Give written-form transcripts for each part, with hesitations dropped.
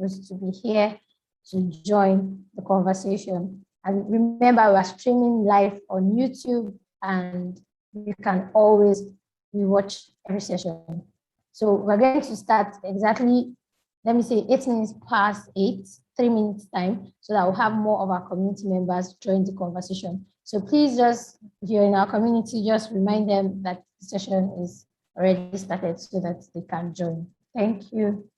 supposed to be here to join the conversation. And remember, we are streaming live on YouTube, and you can always rewatch every session. So we're going to start exactly, let me say 8 minutes past 8, 3 minutes time, so that we'll have more of our community members join the conversation. So please just, if you're in our community, just remind them that the session is already started so that they can join. Thank you.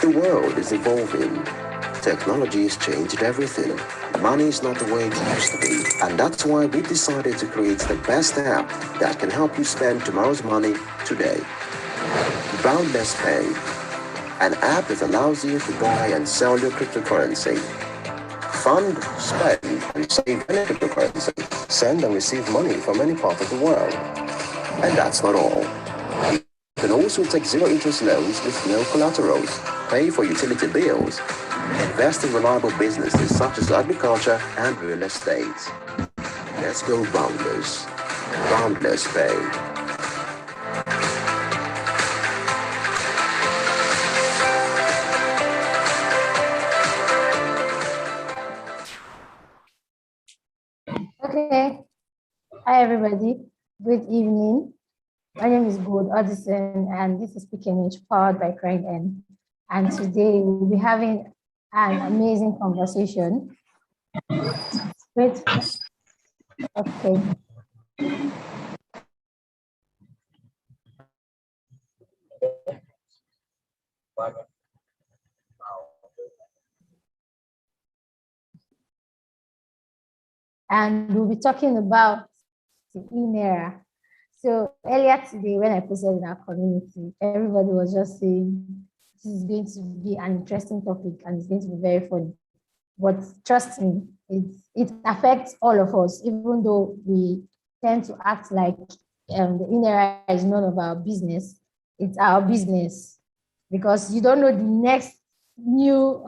The world is evolving. Technology has changed everything. Money is not the way it used to be, and that's why we decided to create the best app that can help you spend tomorrow's money today. Boundless Pay, an app that allows you to buy and sell your cryptocurrency. Fund, spend, and save any cryptocurrency. Send and receive money from any part of the world. And that's not all. You can also take zero-interest loans with no collaterals, pay for utility bills, invest in reliable businesses such as agriculture and real estate. Let's go boundless. Boundless Pay. Okay. Hi, everybody. Good evening. My name is Gold Addison, and this is Speaking powered by Craig. And today we'll be having an amazing conversation. Wait. Okay. And we'll be talking about the E-Naira. So earlier today, when I posted in our community, everybody was just saying, this is going to be an interesting topic and it's going to be very funny. But trust me, it affects all of us, even though we tend to act like the E-Naira is none of our business. It's our business, because you don't know the next new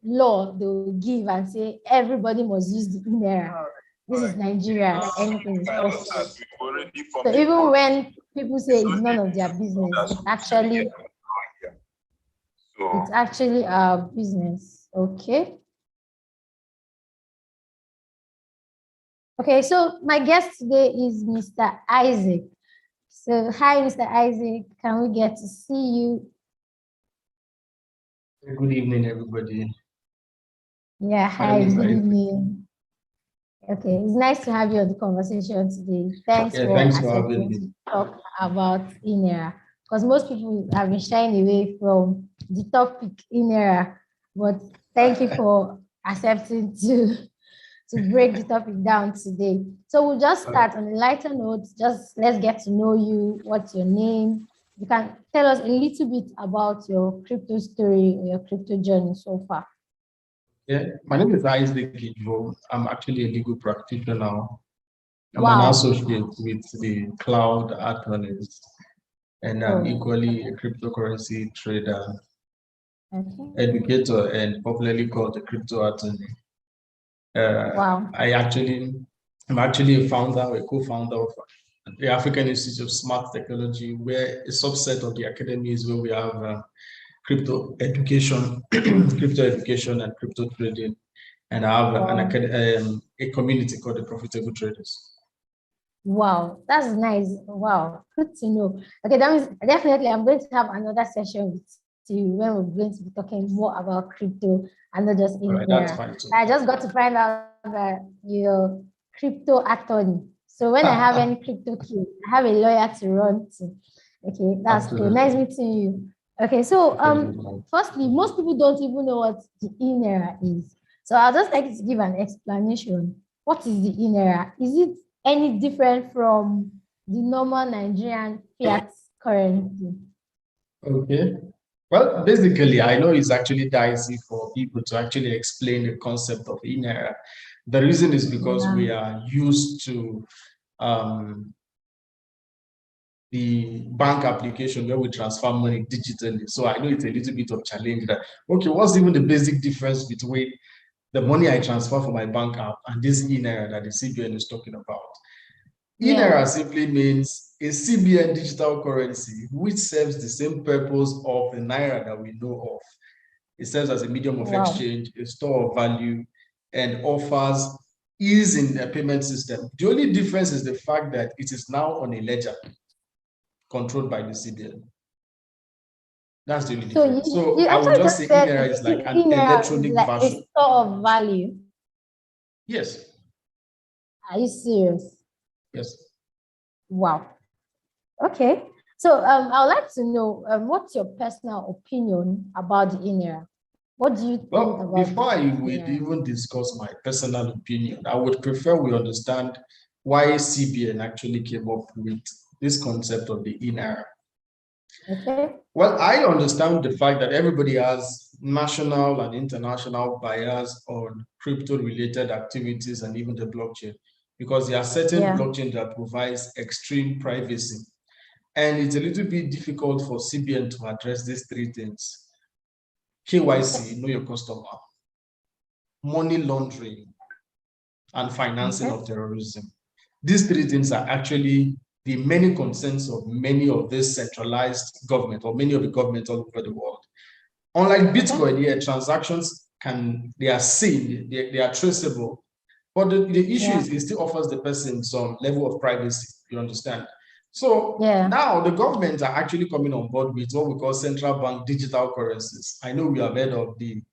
law they will give and say everybody must use the E-Naira. This is Nigeria, anything is possible. So even when people say it's none of their business, it's actually our business. Okay. Okay, so my guest today is Mr. Isaac. So hi, Mr. Isaac, can we get to see you? Good evening, everybody. Yeah, hi, good evening. Okay, it's nice to have you on the conversation today. Thanks for accepting to talk about E-Naira, because most people have been shying away from the topic E-Naira, but thank you for accepting to break the topic down today. So we'll just start on a lighter note. Just let's get to know you. What's your name? You can tell us a little bit about your crypto story, your crypto journey so far. Yeah, my name is Isaac Ijo. I'm actually a legal practitioner. I'm an Wow. associate with the cloud attorneys, and I'm Oh, equally a cryptocurrency trader, okay. educator, and popularly called a crypto attorney. Wow. I'm actually a founder, a co-founder of the African Institute of Smart Technology, where a subset of the academy is where we have crypto education, crypto education, and crypto trading. And I have a community called the Profitable Traders. Wow, that's nice. Wow, good to know. Okay, that means definitely I'm going to have another session with you when we're going to be talking more about crypto and not just in Right, that's fine too. I just got to find out that you're crypto attorney. So when I have any crypto case, I have a lawyer to run to. Okay, that's cool. Nice meeting you. Okay, so firstly, most people don't even know what the E-Naira is. So I'll just like to give an explanation. What is the E-Naira? Is it any different from the normal Nigerian fiat currency? Okay. Well, basically, I know it's actually dicey for people to actually explain the concept of E-Naira. The reason is because we are used to the bank application where we transfer money digitally. So I know it's a little bit of challenge that, okay, what's even the basic difference between the money I transfer from my bank app and this E-Naira that the CBN is talking about? E-Naira simply means a CBN digital currency which serves the same purpose of the Naira that we know of. It serves as a medium of exchange, a store of value, and offers ease in the payment system. The only difference is the fact that it is now on a ledger controlled by the CBN. That's the only difference. So I would just say E-Naira is like an electronic version. A store of value. Yes. Are you serious? Yes. Wow. Okay. So I would like to know what's your personal opinion about the E-Naira? What do you think about before I would even discuss my personal opinion, I would prefer we understand why CBN actually came up with this concept of the E-Naira. Okay. Well, I understand the fact that everybody has national and international bias on crypto-related activities and even the blockchain, because there are certain blockchains that provides extreme privacy. And it's a little bit difficult for CBN to address these three things. KYC, know your customer, money laundering, and financing of terrorism. These three things are actually the many concerns of many of this centralized government or many of the governments all over the world. Unlike Bitcoin, here transactions they are seen, they are traceable, but the issue is it still offers the person some level of privacy, you understand? So now the governments are actually coming on board with what we call central bank digital currencies. I know we have heard of the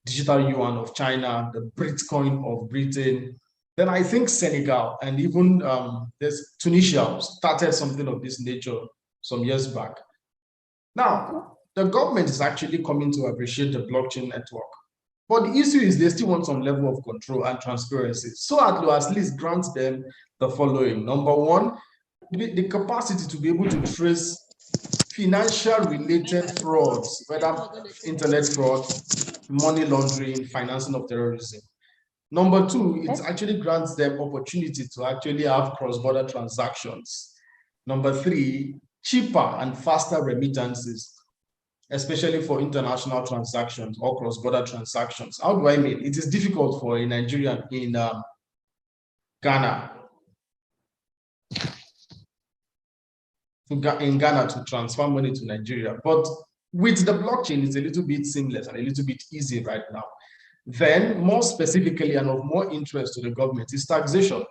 digital yuan of China, the Bitcoin of Britain. Then I think Senegal and even there's Tunisia started something of this nature some years back. Now, the government is actually coming to appreciate the blockchain network. But the issue is they still want some level of control and transparency. So at least grant them the following. Number one, the capacity to be able to trace financial related frauds, whether internet fraud, money laundering, financing of terrorism. Number two, it actually grants them opportunity to actually have cross-border transactions. Number three, cheaper and faster remittances, especially for international transactions or cross-border transactions. How do I mean? It is difficult for a Nigerian in Ghana to transfer money to Nigeria. But with the blockchain, it's a little bit seamless and a little bit easy right now. Then, more specifically and of more interest to the government is taxation.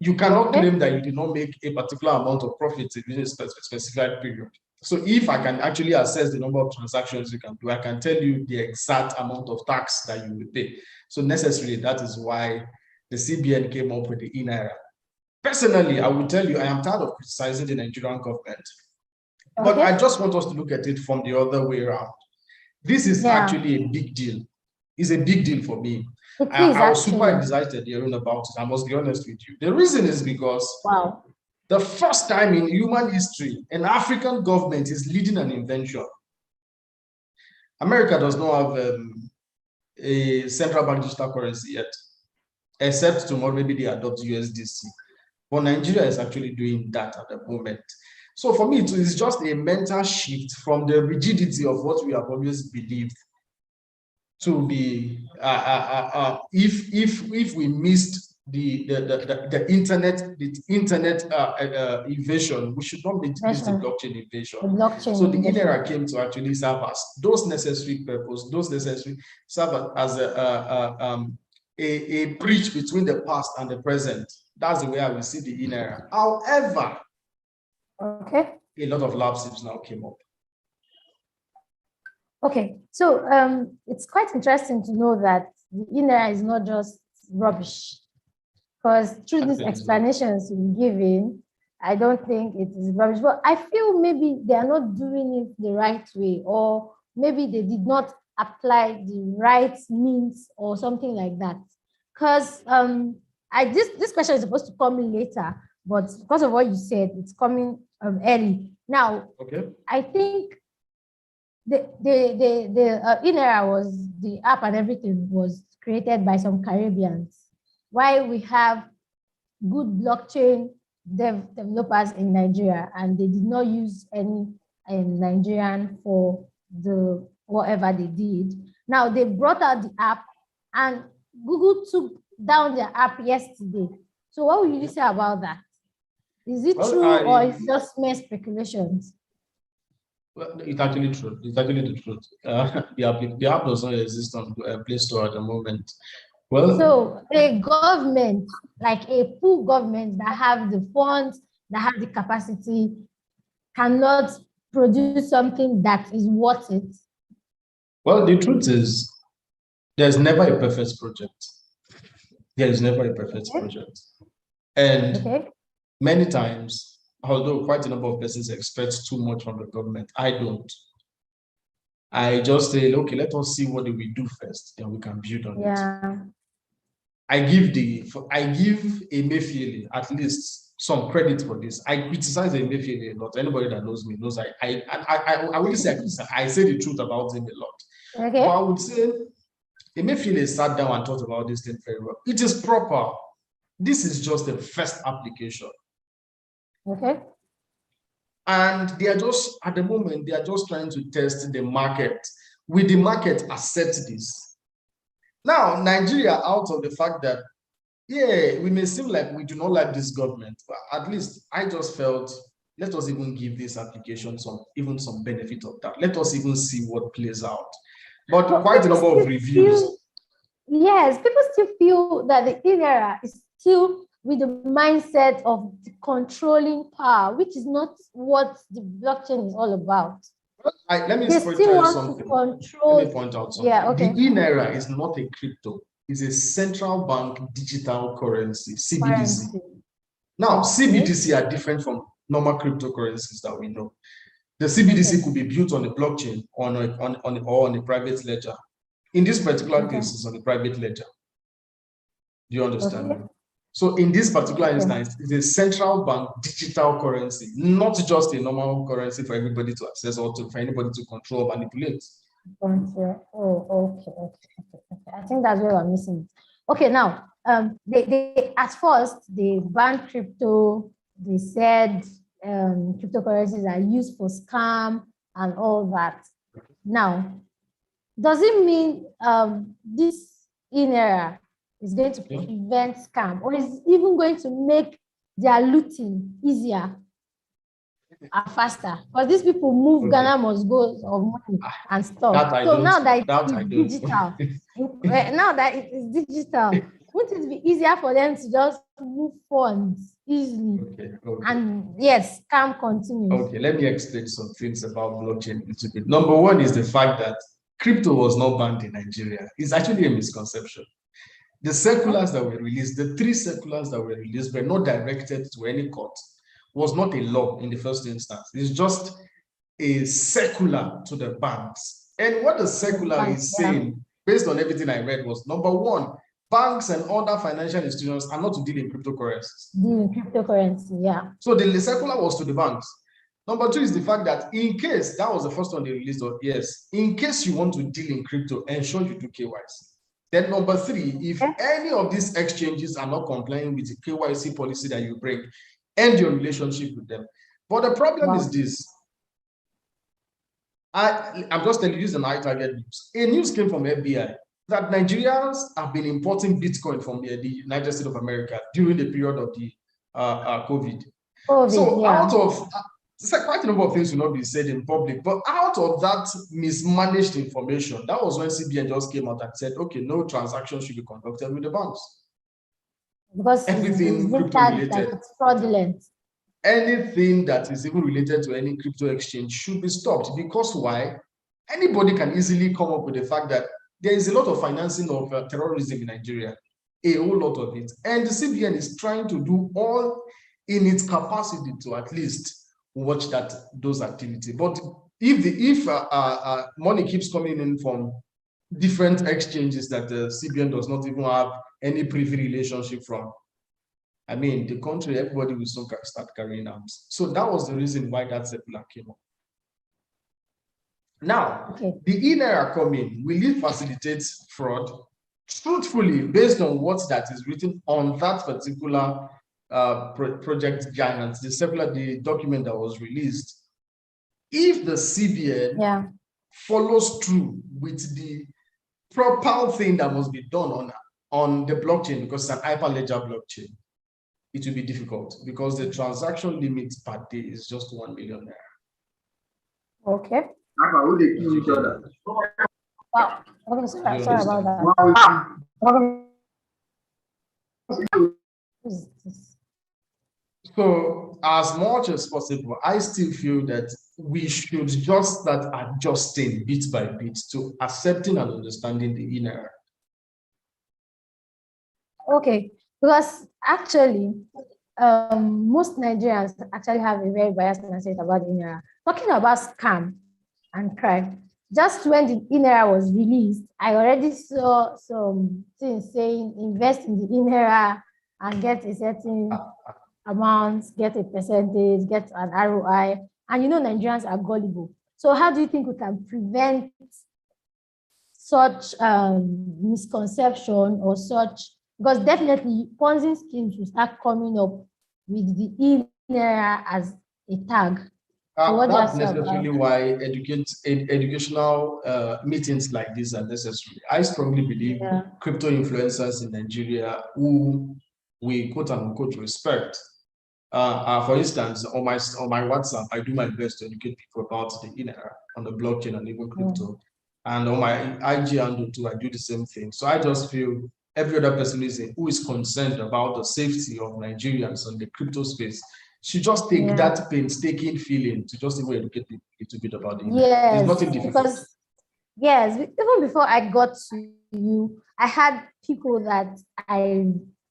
You cannot claim that you did not make a particular amount of profit in a specified period. So if I can actually assess the number of transactions you can do, I can tell you the exact amount of tax that you will pay. So necessarily, that is why the CBN came up with the E-Naira. Personally, I will tell you, I am tired of criticizing the Nigerian government. But I just want us to look at it from the other way around. This is actually a big deal. It's a big deal for me. I was super excited hearing about it. I must be honest with you. The reason is because The first time in human history, an African government is leading an invention. America does not have a central bank digital currency yet, except tomorrow maybe they adopt USDC. But Nigeria is actually doing that at the moment. So for me, it is just a mental shift from the rigidity of what we have always believed to be if we missed the internet invasion, we should not miss the blockchain invasion. So the E-Naira came to actually serve as those necessary purpose, serve as a bridge between the past and the present. That's the way I will see the E-Naira. However, a lot of lapses now came up. Okay, so it's quite interesting to know that the E-Naira is not just rubbish, because through these explanations you've given, I don't think it is rubbish. But I feel maybe they are not doing it the right way, or maybe they did not apply the right means or something like that. Because this question is supposed to come later, but because of what you said, it's coming early. Now, I think the E-Naira was, the app and everything was created by some Caribbeans. Why we have good blockchain developers in Nigeria, and they did not use any Nigerian for the whatever they did. Now they brought out the app, and Google took down their app yesterday. So what will you say about that? Is it true, or is it just mere speculations? Well, it's actually true. It's actually the truth. The app does not exist on Play Store at the moment. Well, so a government, like a full government that have the funds, that have the capacity, cannot produce something that is worth it. Well, the truth is, there's never a perfect project. There is never a perfect project. And many times, although quite a number of persons expect too much from the government, I don't. I just say, okay, let us see what do we do first, then we can build on it. I give Emefiele at least some credit for this. I criticize Emefiele a lot. Anybody that knows me knows I wouldn't say I say the truth about him a lot. But I would say Emefiele sat down and thought about this thing very well. It is proper. This is just the first application. And they are just, at the moment, they are just trying to test the market. Will the market accept this? Now, Nigeria, out of the fact that, yeah, we may seem like we do not like this government, but at least I just felt, let us even give this application some benefit of that. Let us even see what plays out. But quite a number of reviews. Yes, people still feel that the E-Naira is still with the mindset of the controlling power, which is not what the blockchain is all about. Let me point out something. The E-Naira is not a crypto. It's a central bank digital currency, CBDC. Now, CBDC are different from normal cryptocurrencies that we know. The CBDC could be built on a blockchain or on a private ledger. In this particular case, it's on a private ledger. Do you understand? So in this particular instance, it's a central bank digital currency, not just a normal currency for everybody to access or for anybody to control or manipulate. I think that's where we're missing. Okay, now, they at first, they banned crypto. They said cryptocurrencies are used for scam and all that. Now, does it mean this E-Naira is going to prevent scam, or is it even going to make their looting easier and faster? Because these people move Ghana must go of money and stuff. So now that it is digital, wouldn't it be easier for them to just move funds easily? And yes, scam continues. Okay, let me explain some things about blockchain a little bit. Number one is the fact that crypto was not banned in Nigeria. It's actually a misconception. The circulars that were released, the 3 circulars that were released were not directed to any court. Was not a law in the first instance. It's just a circular to the banks. And what the circular is saying, based on everything I read, was number one, banks and other financial institutions are not to deal in cryptocurrencies. Deal in cryptocurrency, yeah. So the circular was to the banks. Number two is the fact that in case, that was the first one they released, yes, in case you want to deal in crypto, ensure you do KYC. Then number three, if any of these exchanges are not complying with the KYC policy that you bring, end your relationship with them. But the problem is this. I'm just telling you, this is an iTarget news. A news came from FBI that Nigerians have been importing Bitcoin from the United States of America during the period of the COVID. So out of quite a number of things will not be said in public, but out of that mismanaged information, that was when CBN just came out and said, okay, no transaction should be conducted with the banks. Because everything crypto related, like it's fraudulent. Anything that is even related to any crypto exchange should be stopped. Because why? Anybody can easily come up with the fact that there is a lot of financing of terrorism in Nigeria, a whole lot of it. And the CBN is trying to do all in its capacity to at least watch those activities. But if money keeps coming in from different exchanges that the CBN does not even have any privy relationship from, I mean, the country, everybody will soon start carrying arms. So that was the reason why that circular came up. Now, the E-Naira coming, will it facilitate fraud? Truthfully, based on what that is written on that particular project giant, the document that was released, if the CBN follows through with the proper thing that must be done on the blockchain, because it's an hyperledger blockchain, it will be difficult because the transaction limit per day is just 1 million naira. Okay. How they kill each other? Wow. Okay, sorry about that. So, as much as possible, I still feel that we should just start adjusting bit by bit to accepting and understanding the E-Naira. Okay, because actually, most Nigerians actually have a very biased mindset about the E-Naira. Talking about scam and crime, just when the E-Naira was released, I already saw some things saying invest in the E-Naira and get a certain amount, get a percentage, get an ROI. And you know, Nigerians are gullible. So how do you think we can prevent such misconception or such? Because definitely Ponzi schemes will start coming up with the E-Naira as a tag. So that's necessarily why educational meetings like this are necessary. I strongly believe crypto influencers in Nigeria who we quote unquote respect. For instance, on my WhatsApp, I do my best to educate people about the E-Naira on the blockchain and even crypto. And on my IG handle too, I do the same thing. So I just feel every other person who is concerned about the safety of Nigerians on the crypto space should just take that painstaking feeling to just even educate people a little bit about it. Yes, it's nothing difficult. Because, yes, even before I got to you, I had people that I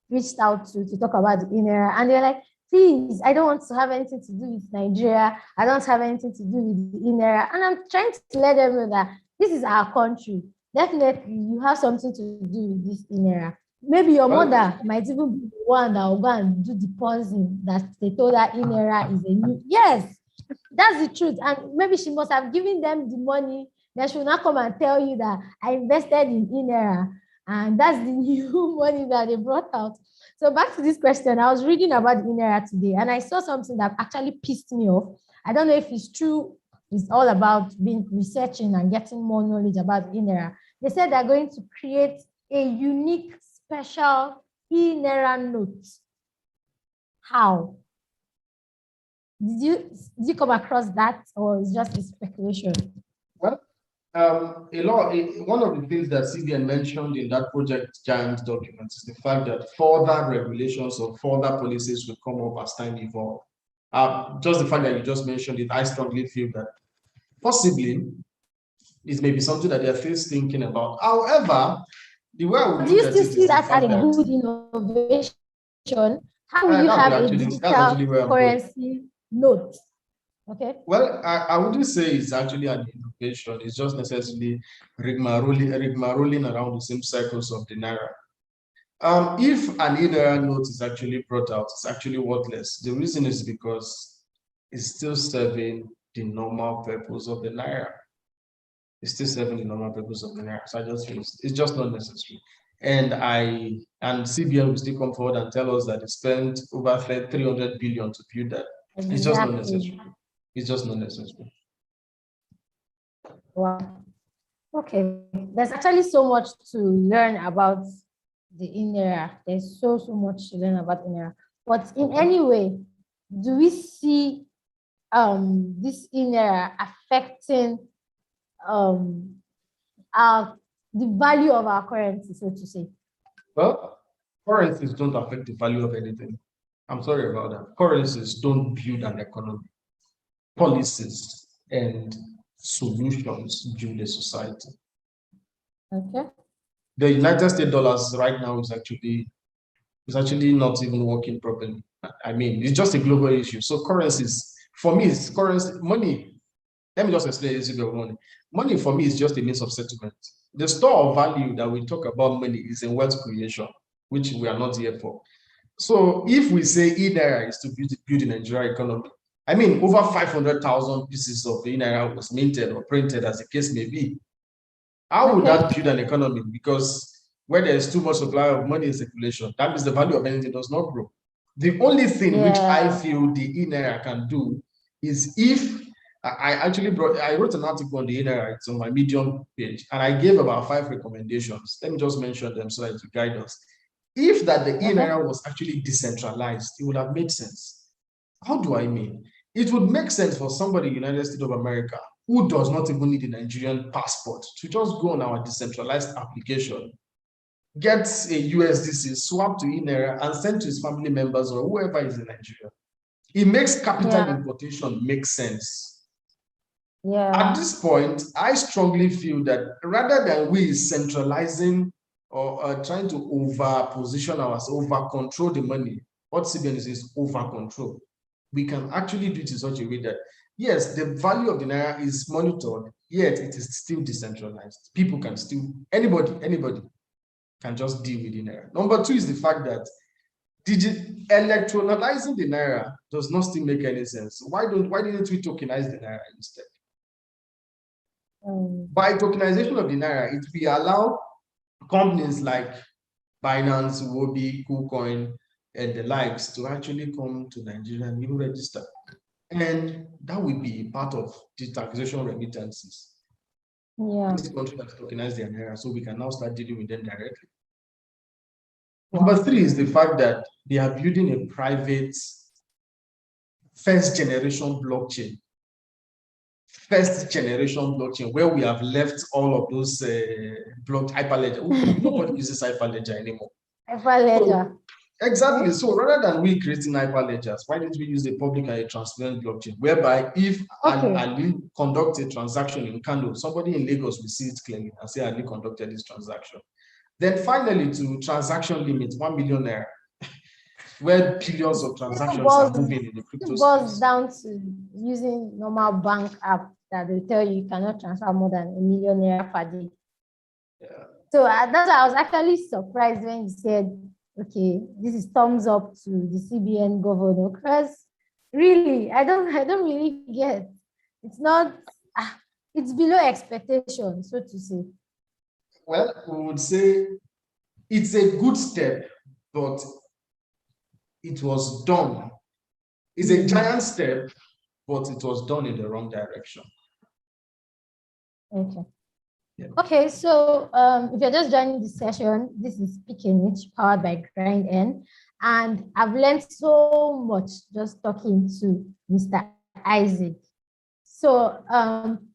reached out to talk about the E-Naira, and they're like, please, I don't want to have anything to do with Nigeria. I don't have anything to do with the E-Naira. And I'm trying to let them know that this is our country. Definitely, you have something to do with this E-Naira. Maybe your mother might even be the one that will go and do the Ponzi that they told her E-Naira is a new. Yes, that's the truth. And maybe she must have given them the money. Then she will not come and tell you that I invested in E-Naira and that's the new money that they brought out. So back to this question, I was reading about the E-Naira today and I saw something that actually pissed me off. I don't know if it's true. It's all about researching and getting more knowledge about the E-Naira. They said they're going to create a unique special E-Naira note. How? Did you come across that, or is just a speculation? Well, one of the things that CBN mentioned in that Project Giant document is the fact that further regulations or further policies will come up as time evolves. Just the fact that you just mentioned it, I strongly feel that possibly it may be something that they're still thinking about. However, the way I would do you still see that as a good innovation? How will you have a digital currency note? Okay. Well, I wouldn't say it's actually an innovation. It's just necessarily rigmaroling around the same cycles of the Naira. If an E-Naira note is actually brought out, it's actually worthless. The reason is because it's still serving the normal purpose of the Naira. It's still serving the normal purpose of the Naira. So I just feel it's just not necessary. And CBN will still come forward and tell us that they spent over 300 billion to build that. Exactly. It's just not necessary. It's just not necessary. Wow. Okay. There's actually so much to learn about the E-Naira. There's so much to learn about E-Naira. But in any way, do we see this E-Naira affecting the value of our currency, so to say? Well, currencies don't affect the value of anything. I'm sorry about that. Currencies don't build an economy. Policies and solutions build a society. Okay. The United States dollars right now is actually not even working properly. I mean, it's just a global issue. So currencies, for me, it's currency, money. Let me just explain this about money. Money for me is just a means of settlement. The store of value that we talk about money is in wealth creation, which we are not here for. So if we say E-Naira is to build the Nigerian economy, I mean, over 500,000 pieces of E-Naira was minted or printed, as the case may be. How would that build an economy? Because where there is too much supply of money in circulation, that means the value of anything does not grow. The only thing which I feel the E-Naira can do is if I wrote an article on the E-Naira, it's on my Medium page, and I gave about 5 recommendations. Let me just mention them so that to guide us. If that the E-Naira was actually decentralized, it would have made sense. How do I mean? It would make sense for somebody in the United States of America who does not even need a Nigerian passport to just go on our decentralized application, get a USDC, swap to E-Naira, and send to his family members or whoever is in Nigeria. It makes capital importation make sense. At this point, I strongly feel that rather than we centralizing or trying to over-position ourselves, over-control the money, what CBN is over-control. We can actually do it in such a way that, yes, the value of the Naira is monitored, yet it is still decentralized. People can still, anybody can just deal with the Naira. Number 2 is the fact that electronalizing the Naira does not still make any sense. Why didn't we tokenize the Naira instead? By tokenization of the Naira, it will allow companies like Binance, Wobi, KuCoin, and the likes to actually come to Nigeria and even register. And that will be part of the taxation remittances. This country has tokenized their Naira, so we can now start dealing with them directly. Number 3 is the fact that they are building a private first generation blockchain where we have left all of those blocked hyperledger. Nobody uses hyperledger anymore. Hyperledger. Exactly. So rather than we creating hyperledgers, why don't we use a public and a transparent blockchain, whereby if Ali conducts a transaction in Kano, somebody in Lagos will see it clearly and say Ali conducted this transaction. Then finally, to transaction limit, 1 million naira, where billions of transactions are moving in the crypto space. It boils down to using normal bank app that will tell you cannot transfer more than 1 million naira per day. So that's why I was actually surprised when you said, okay, this is thumbs up to the CBN governor, because really, I don't really get. It's not, it's below expectation, so to say. Well, we would say it's a good step, but it was done. It's a giant step, but it was done in the wrong direction. Okay. Yeah. Okay, so if you're just joining this session, this is Speaking It, powered by GrindN, and I've learned so much just talking to Mr. Isaac. So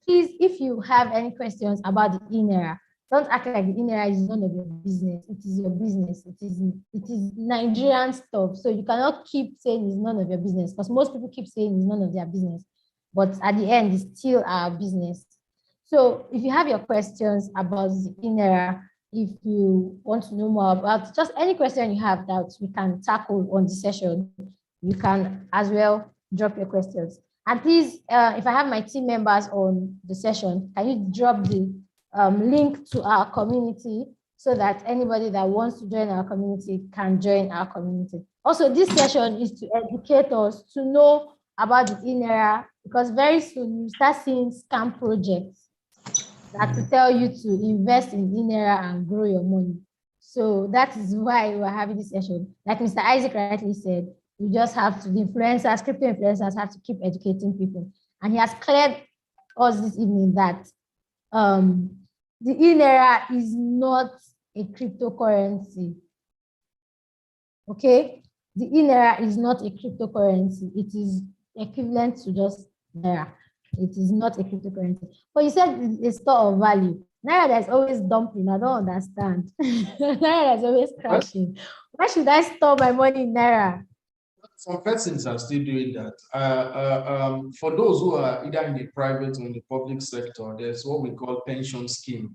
please, if you have any questions about the E-Naira, don't act like the E-Naira is none of your business. It is your business. It is Nigerian stuff. So you cannot keep saying it's none of your business, because most people keep saying it's none of their business, but at the end, it's still our business. So if you have your questions about the E-Naira, if you want to know more about just any question you have that we can tackle on the session, you can as well drop your questions. And please, if I have my team members on the session, can you drop the link to our community so that anybody that wants to join our community can join our community. Also, this session is to educate us to know about the E-Naira, because very soon you start seeing scam projects that will tell you to invest in E-Naira and grow your money. So that is why we're having this session. Like Mr. Isaac rightly said, we just have to, the influencers, crypto influencers have to keep educating people. And he has cleared us this evening that the E-Naira is not a cryptocurrency. Okay? The E-Naira is not a cryptocurrency. It is equivalent to just Naira. It is not a cryptocurrency. But you said it's a store of value. Naira that's always dumping. I don't understand. Naira that's always crashing. Why should I store my money in Naira? Some persons are still doing that. For those who are either in the private or in the public sector, there's what we call pension scheme,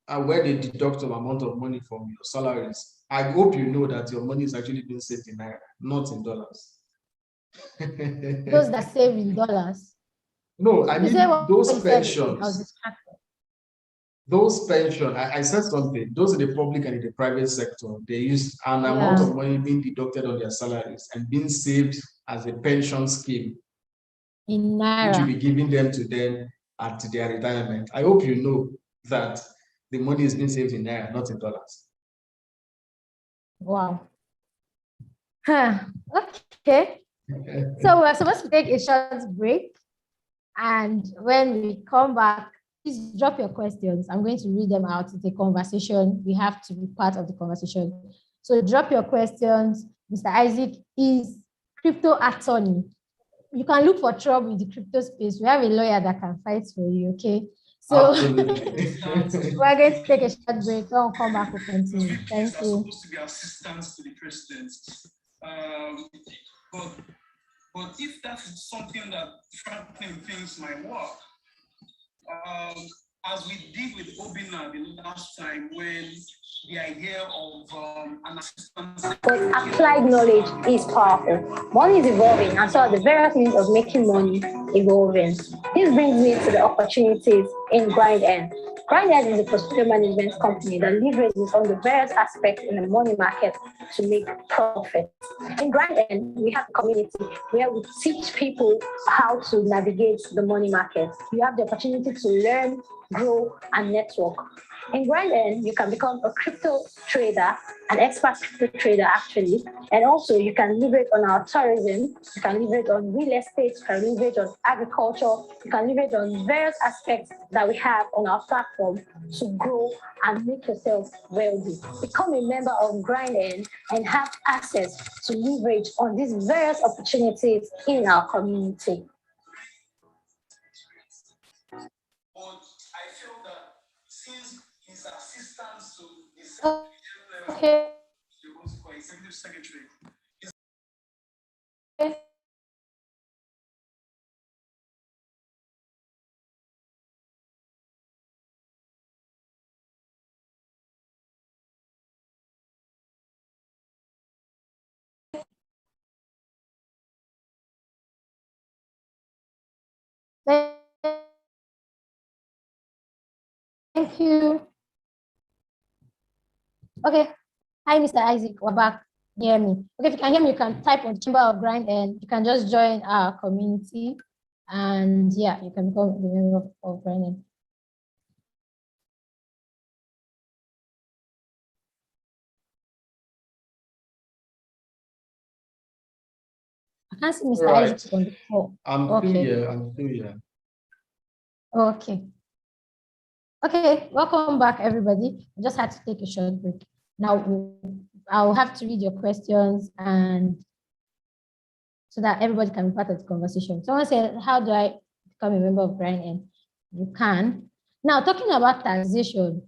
where they deduct an amount of money from your salaries. I hope you know that your money is actually being saved in Naira, not in dollars. Those that save in dollars. No, I mean those pensions. Those pensions, I said something, those in the public and in the private sector, they use an amount of money being deducted on their salaries and being saved as a pension scheme, in Naira, which will be giving them to them at their retirement. I hope you know that the money is being saved in Naira, not in dollars. Wow. Okay. So we're supposed to take a short break. And when we come back, please drop your questions. I'm going to read them out. It's a conversation. We have to be part of the conversation. So drop your questions. Mr. Isaac is crypto attorney. You can look for trouble in the crypto space. We have a lawyer that can fight for you, okay? So we're going to take a short break. When we come back, we'll continue. Thank you. Supposed to be assistants to the president. But if that is something that Franklin thinks might work, as we did with Obina the last time, when the idea of an assistant. But applied knowledge is powerful. Money is evolving, and so are the various means of making money evolving. This brings me to the opportunities in GrindN. GrindN is a portfolio management company that leverages on the various aspects in the money market to make profit. In GrindN, we have a community where we teach people how to navigate the money market. You have the opportunity to learn, grow, and network. In GrindN, you can become a crypto trader, an expert crypto trader actually, and also you can leverage on our tourism, you can leverage on real estate, you can leverage on agriculture, you can leverage on various aspects that we have on our platform to grow and make yourself wealthy. Become a member of GrindN and have access to leverage on these various opportunities in our community. Assistance to this okay. executive secretary. Thank you. Okay. Hi, Mr. Isaac. We're back. Hear me. Okay, if you can hear me, you can type on Chamber of Grind and you can just join our community. And yeah, you can become the member of Grind. I can't see Mr. Isaac on the call. I'm still here. I'm still here. Okay. Okay, welcome back, everybody. I just had to take a short break. Now, I'll have to read your questions and so that everybody can be part of the conversation. Someone said, how do I become a member of GrindN? You can. Now, talking about taxation,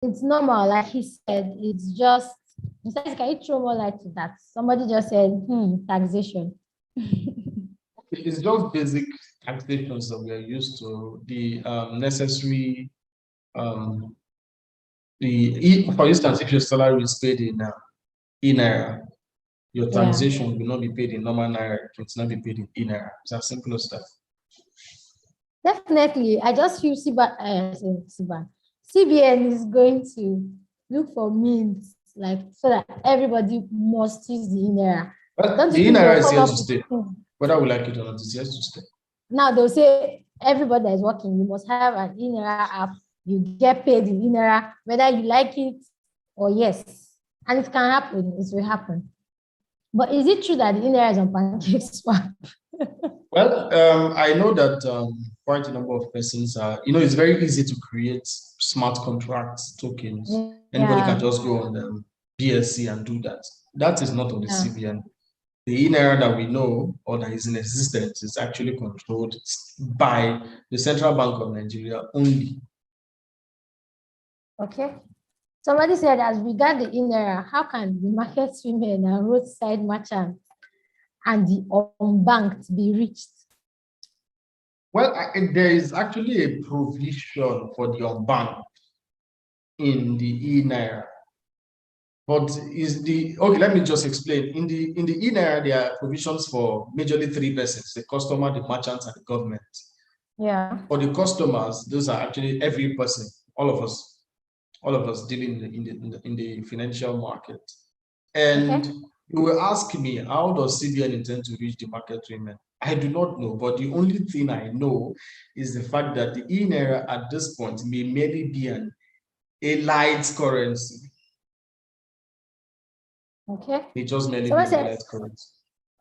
it's normal, like he said, it's just, can you throw more light to that? Somebody just said, taxation. It's just basic taxations that we are used to, the necessary, for instance, if your salary is paid in E-Naira, your taxation will not be paid in normal Naira, it will not be paid in E-Naira. It's as simple as that. Definitely. I just feel CBN is going to look for means, like, so that everybody must use the E-Naira. But the E-Naira is here to stay. Whether we like it or not, it's here to stay. Now they'll say everybody that is working, you must have an E-Naira app. You get paid in E-Naira, whether you like it or yes. And it can happen, it will happen. But is it true that the E-Naira is on PancakeSwap? Well, I know that quite a number of persons are, it's very easy to create smart contracts tokens. Yeah. Anybody can just go on the BSC and do that. That is not on the CBN. The E-Naira that we know or that is in existence is actually controlled by the Central Bank of Nigeria only. Okay. Somebody said, as regard the E-Naira, how can the market women and roadside merchants and the unbanked be reached? Well, there is actually a provision for the unbanked in the E-Naira. But let me just explain. In the E-Naira, there are provisions for majorly three persons: the customer, the merchants, and the government. Yeah. For the customers, those are actually every person, all of us dealing in the financial market. And you will ask me, how does CBN intend to reach the market women? I do not know, but the only thing I know is the fact that the E-Naira at this point may merely be a light currency. Okay. It just merely be a light currency.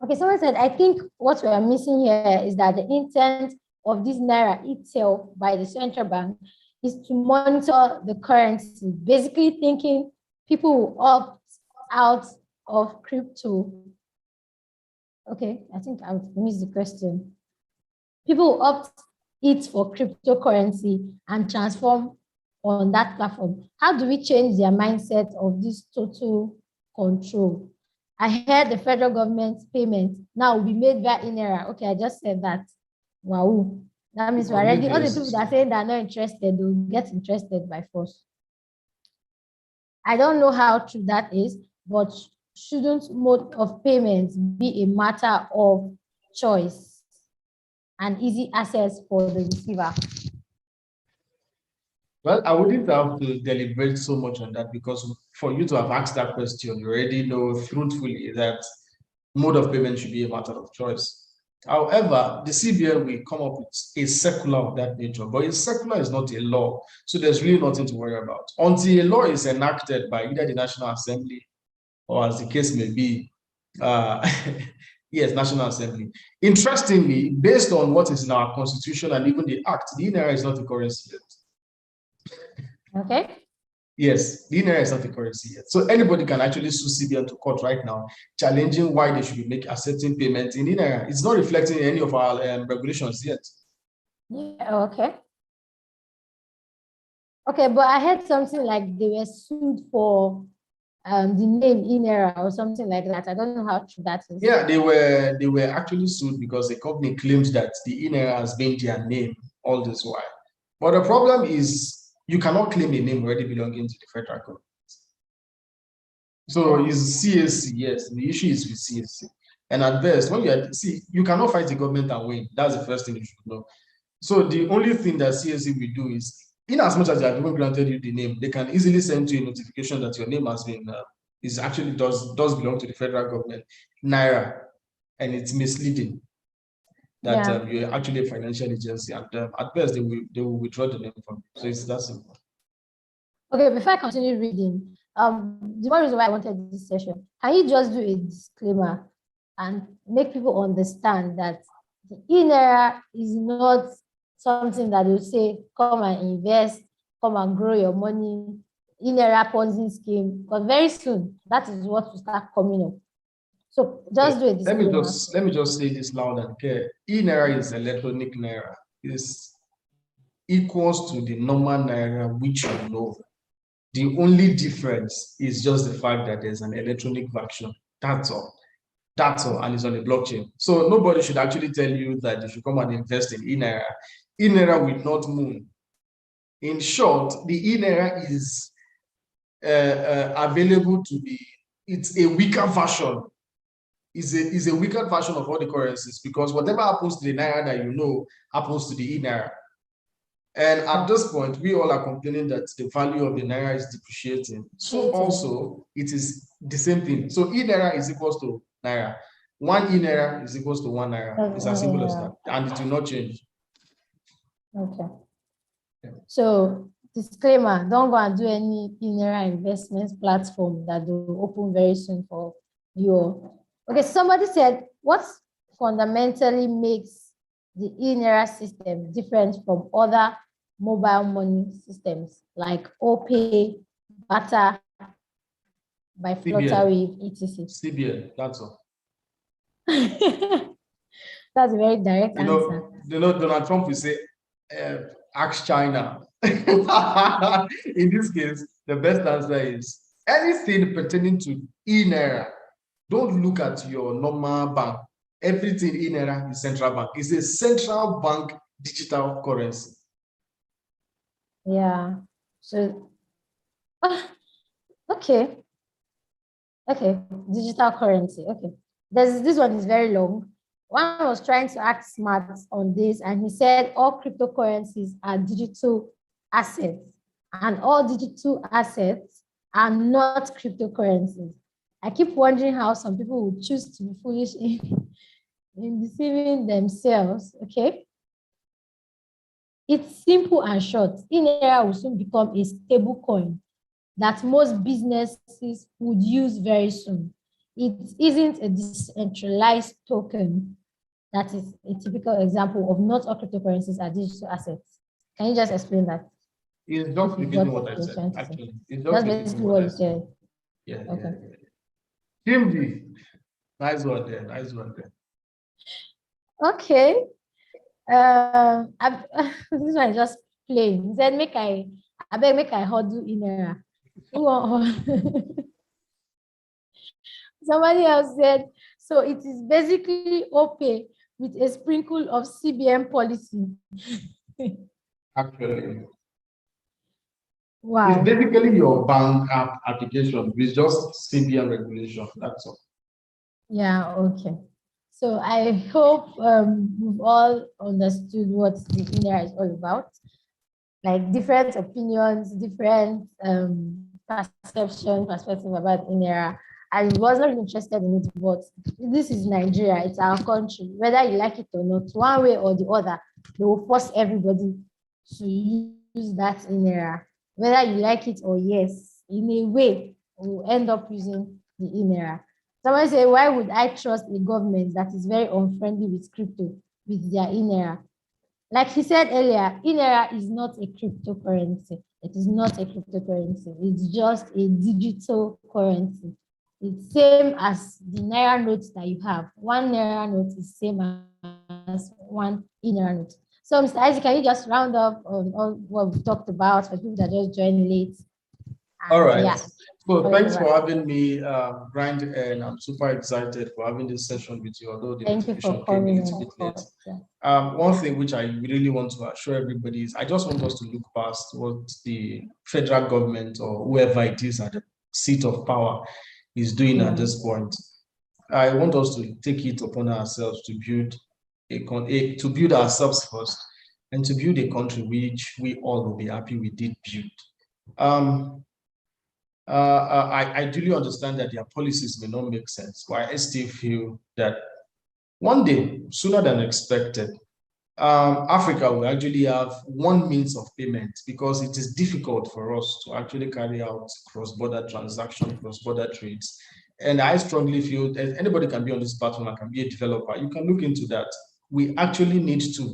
Okay, someone said, I think what we are missing here is that the intent of this Naira itself by the central bank is to monitor the currency, basically thinking people will opt out of crypto. Okay, I think I missed the question. People will opt it for cryptocurrency and transform on that platform. How do we change their mindset of this total control? I heard the federal government's payment now will be made via E-Naira. Okay, I just said that. Wow. That means we're already, all the people that are saying they're not interested will get interested by force. I don't know how true that is, but shouldn't mode of payments be a matter of choice and easy access for the receiver? Well, I wouldn't have to deliberate so much on that, because for you to have asked that question, you already know truthfully that mode of payment should be a matter of choice. However, the CBN will come up with a circular of that nature, but a circular is not a law, so there's really nothing to worry about. Until a law is enacted by either the National Assembly or, as the case may be, yes, National Assembly. Interestingly, based on what is in our Constitution and even the Act, the E-Naira is not a currency yet. Okay. Yes, the E-Naira is not a currency yet. So anybody can actually sue CBN to court right now, challenging why they should be accepting payments in E-Naira. It's not reflecting in any of our regulations yet. Yeah, okay. Okay, but I heard something like they were sued for the name E-Naira or something like that. I don't know how true that is. Yeah, they were actually sued because the company claims that the E-Naira has been their name all this while. But the problem is, you cannot claim a name already belonging to the federal government. So it's CAC, yes. The issue is with CAC. And at best, when you cannot fight the government and win. That's the first thing you should know. So the only thing that CAC will do is, in as much as they have even granted you the name, they can easily send you a notification that your name has been does belong to the federal government, Naira, and it's misleading that you're actually a financial agency, and at best they will withdraw the name from you. So it's that simple. Okay, before I continue reading, the one reason why I wanted this session, can you just do a disclaimer and make people understand that the E-Naira is not something that will say, come and invest, come and grow your money, E-Naira Ponzi scheme, because very soon that is what will start coming up. So just do a disclaimer. Let me just say this loud and clear. E-Naira is electronic Naira. It's equals to the normal Naira, which you know. The only difference is just the fact that there's an electronic version. That's all. That's all, and it's on the blockchain. So nobody should actually tell you that you should come and invest in E-Naira. E-Naira will not move. In short, the E-Naira is available to be, it's a weaker version. Is a weaker version of all the currencies, because whatever happens to the Naira that you know happens to the E-Naira. And at this point, we all are complaining that the value of the Naira is depreciating. So also, it is the same thing. So E-Naira is equals to Naira. 1 E-Naira is equals to 1 Naira. It's as simple as that. And it will not change. Okay. So, disclaimer, don't go and do any E-Naira investments platform that will open very soon for you. Okay, somebody said, what fundamentally makes the E-Naira system different from other mobile money systems like OPay, Bata, by Flutterwave, etc.? CBN, that's all. That's a very direct answer. Donald Trump will say, ask China. In this case, the best answer is anything pertaining to E-Naira. Don't look at your normal bank. Everything E-Naira is central bank. It's a central bank digital currency. Yeah. So, okay. Okay, digital currency. Okay. This one is very long. One was trying to act smart on this, and he said all cryptocurrencies are digital assets, and all digital assets are not cryptocurrencies. I keep wondering how some people would choose to be foolish in deceiving themselves. Okay. It's simple and short. E-Naira will soon become a stable coin that most businesses would use very soon. It isn't a decentralized token. That is a typical example of not all cryptocurrencies are digital assets. Can you just explain that? It's not repeating what I said, actually. That's basically what you said. Yeah. Okay. Kimby, nice one there. Nice one there. Okay. This one is just plain. Then make I huddle E-Naira. Somebody else said, so it is basically OPay with a sprinkle of CBN policy. Actually, wow. It's basically your bank app application with just CBN regulation. That's all. Yeah, okay. So I hope we've all understood what the E-Naira is all about. Like different opinions, different perception, perspective about E-Naira. I was not interested in it, but this is Nigeria, it's our country. Whether you like it or not, one way or the other, they will force everybody to use that E-Naira. Whether you like it or yes, in a way, we'll end up using the E-Naira. Someone say, why would I trust a government that is very unfriendly with crypto, with their E-Naira? Like he said earlier, E-Naira is not a cryptocurrency. It is not a cryptocurrency. It's just a digital currency. It's same as the Naira notes that you have. 1 Naira note is same as 1 E-Naira note. So, Mr. Isaac, can you just round up on all what we talked about for people that just joined late? All right. Yeah. So thanks for having me, Brian, and I'm super excited for having this session with you, although the invitation came in a bit late. Yeah. One thing which I really want to assure everybody is I just want us to look past what the federal government or whoever it is at the seat of power is doing at this point. I want us to take it upon ourselves to build to build ourselves first and to build a country which we all will be happy we did build. I duly understand that their policies may not make sense, but I still feel that one day, sooner than expected, Africa will actually have one means of payment because it is difficult for us to actually carry out cross-border transactions, cross-border trades. And I strongly feel that anybody can be on this platform and can be a developer. You can look into that. We actually need to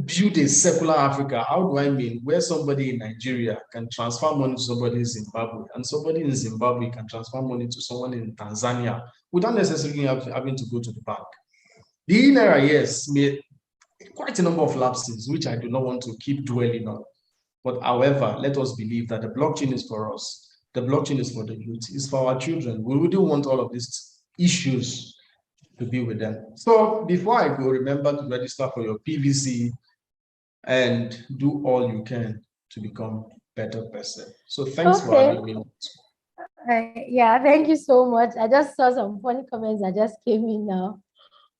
build a secular Africa. How do I mean? Where somebody in Nigeria can transfer money to somebody in Zimbabwe, and somebody in Zimbabwe can transfer money to someone in Tanzania without necessarily having to go to the bank. The E-Naira, yes, made quite a number of lapses, which I do not want to keep dwelling on. But however, let us believe that the blockchain is for us. The blockchain is for the youth. It's for our children. We wouldn't want all of these issues to be with them. So before I go, remember to register for your PVC and do all you can to become a better person. So thanks for having me. Yeah, thank you so much. I just saw some funny comments that just came in now.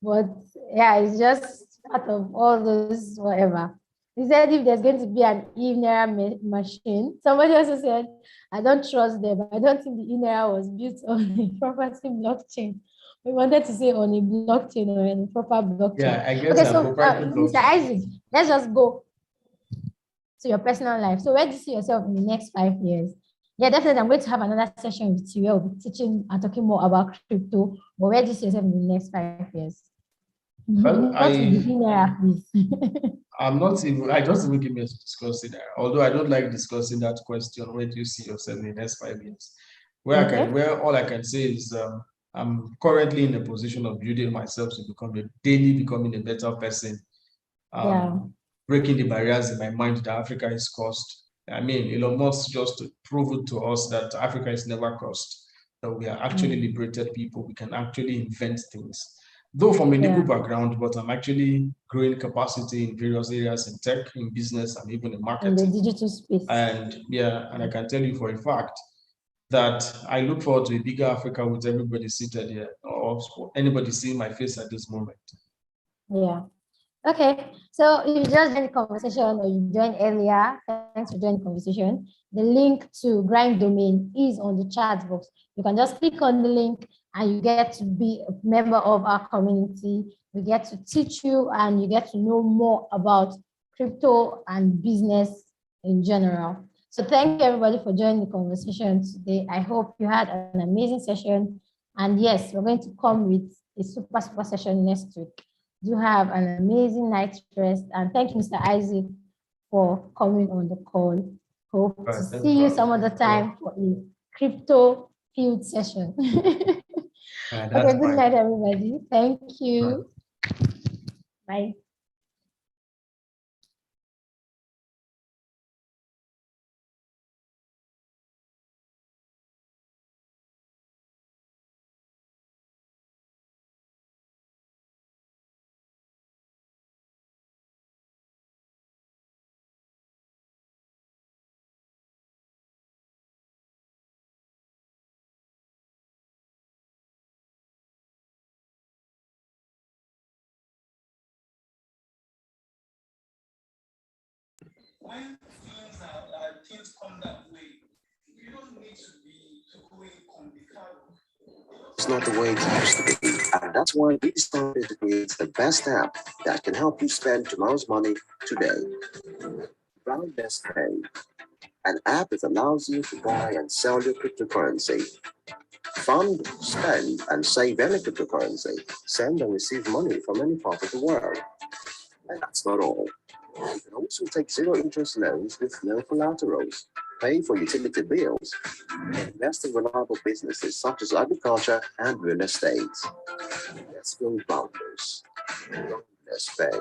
But yeah, it's just part of all those whatever. He said if there's going to be an E-Naira machine, somebody also said, I don't trust them. I don't think the E-Naira was built on a property blockchain. We wanted to say on a blockchain or a proper blockchain. Yeah, I guess okay, a so proprietary Mr. blockchain. Isaac, let's just go to your personal life. So where do you see yourself in the next 5 years? Yeah, definitely. I'm going to have another session with you where we'll be teaching and talking more about crypto. But where do you see yourself in the next 5 years? Well, Not in the E-Naira, please. I'm not even, I just even give me to discuss it. Although I don't like discussing that question, where do you see yourself in the next 5 years? Where all I can say is I'm currently in a position of building myself to becoming a better person. Breaking the barriers in my mind that Africa is cursed. I mean, Elon Musk just proved to us that Africa is never cursed, that we are actually liberated people. We can actually invent things. Though from a legal background, but I'm actually growing capacity in various areas in tech, in business, and even in marketing. In the digital space. And I can tell you for a fact that I look forward to a bigger Africa with everybody seated here, or anybody seeing my face at this moment. Yeah. Okay, so if you just joined the conversation or you joined earlier, thanks for joining the conversation. The link to Grind Domain is on the chat box. You can just click on the link and you get to be a member of our community. We get to teach you and you get to know more about crypto and business in general. So thank you everybody for joining the conversation today. I hope you had an amazing session. And yes, we're going to come with a super session next week. Do have an amazing night's rest. And thank you, Mr. Isaac, for coming on the call. Hope to see you some other time for a crypto field session. Okay, good night, everybody. Thank you. Bye. When things come that way, you don't need to go in complicado. It's not the way it used to be, and that's why we decided to create the best app that can help you spend tomorrow's money today. Best Pay, an app that allows you to buy and sell your cryptocurrency. Fund, spend, and save any cryptocurrency. Send and receive money from any part of the world. And that's not all. You can also take zero interest loans with no collaterals, pay for utility bills, invest in reliable businesses such as agriculture and real estate. Let's go boundless. Let's pay.